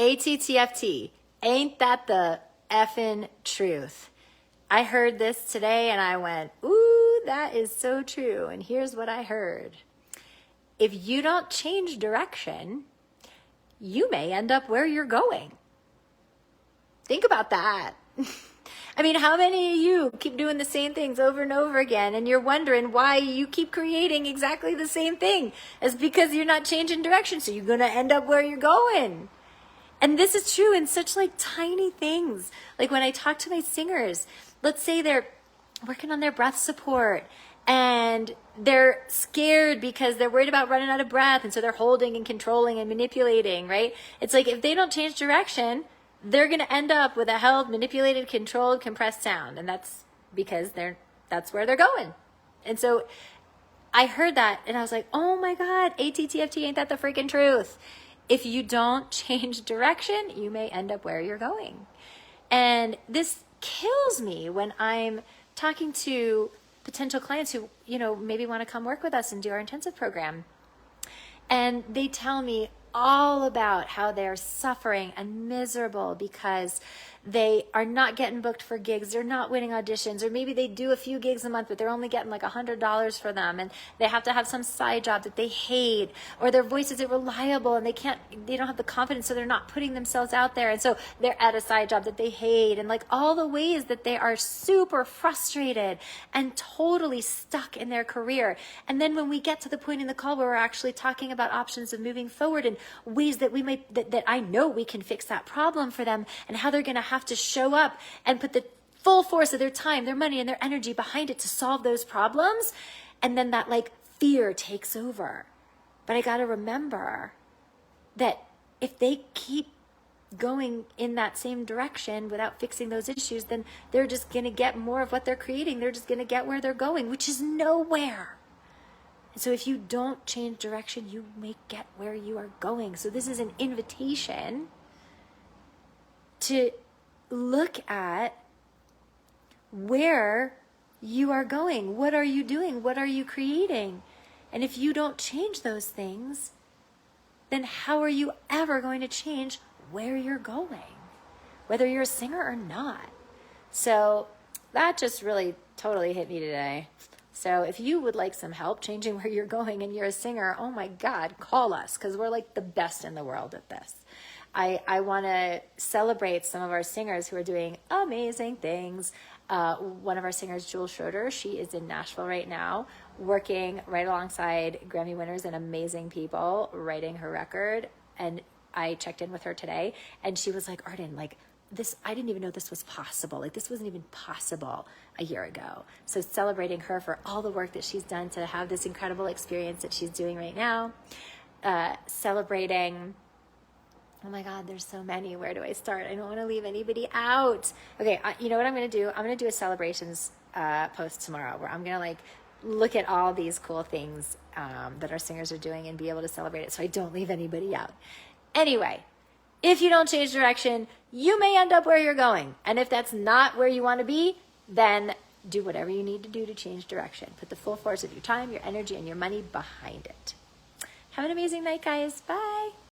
ATTFT, ain't that the effing truth? I heard this today and I went, ooh, that is so true. And here's what I heard. If you don't change direction, you may end up where you're going. Think about that. I mean, how many of you keep doing the same things over and over again and you're wondering why you keep creating exactly the same thing? It's because you're not changing direction, so you're going to end up where you're going. And this is true in such like tiny things. Like when I talk to my singers, let's say they're working on their breath support and they're scared because they're worried about running out of breath, and so they're holding and controlling and manipulating, right? It's like if they don't change direction, they're going to end up with a held, manipulated, controlled, compressed sound. And that's because that's where they're going. And so I heard that and I was like, oh my God, ATTFT, ain't that the freaking truth? If you don't change direction, you may end up where you're going. And this kills me when I'm talking to potential clients who, maybe want to come work with us and do our intensive program. And they tell me all about how they're suffering and miserable because they are not getting booked for gigs, they're not winning auditions, or maybe they do a few gigs a month, but they're only getting like $100 for them, and they have to have some side job that they hate, or their voice isn't reliable and they don't have the confidence, so they're not putting themselves out there, and so they're at a side job that they hate, and like all the ways that they are super frustrated and totally stuck in their career. And then when we get to the point in the call where we're actually talking about options of moving forward and ways that we might, that I know we can fix that problem for them, and how they're going to have to show up and put the full force of their time, their money, and their energy behind it to solve those problems. And then that like fear takes over. But I got to remember that if they keep going in that same direction without fixing those issues, then they're just going to get more of what they're creating. They're just going to get where they're going, which is nowhere. And so if you don't change direction, you may get where you are going. So this is an invitation to look at where you are going. What are you doing? What are you creating? And if you don't change those things, then how are you ever going to change where you're going, whether you're a singer or not? So that just really totally hit me today. So if you would like some help changing where you're going and you're a singer, oh my God, call us, because we're like the best in the world at this. I want to celebrate some of our singers who are doing amazing things. One of our singers, Jules Schroeder, she is in Nashville right now, working right alongside Grammy winners and amazing people, writing her record. And I checked in with her today, and she was like, Arden, like this, I didn't even know this was possible. Like this wasn't even possible a year ago. So celebrating her for all the work that she's done to have this incredible experience that she's doing right now. Celebrating, oh my God, there's so many. Where do I start? I don't want to leave anybody out. Okay, you know what I'm going to do? I'm going to do a celebrations post tomorrow where I'm going to like look at all these cool things that our singers are doing and be able to celebrate it so I don't leave anybody out. Anyway, if you don't change direction, you may end up where you're going. And if that's not where you want to be, then do whatever you need to do to change direction. Put the full force of your time, your energy, and your money behind it. Have an amazing night, guys. Bye.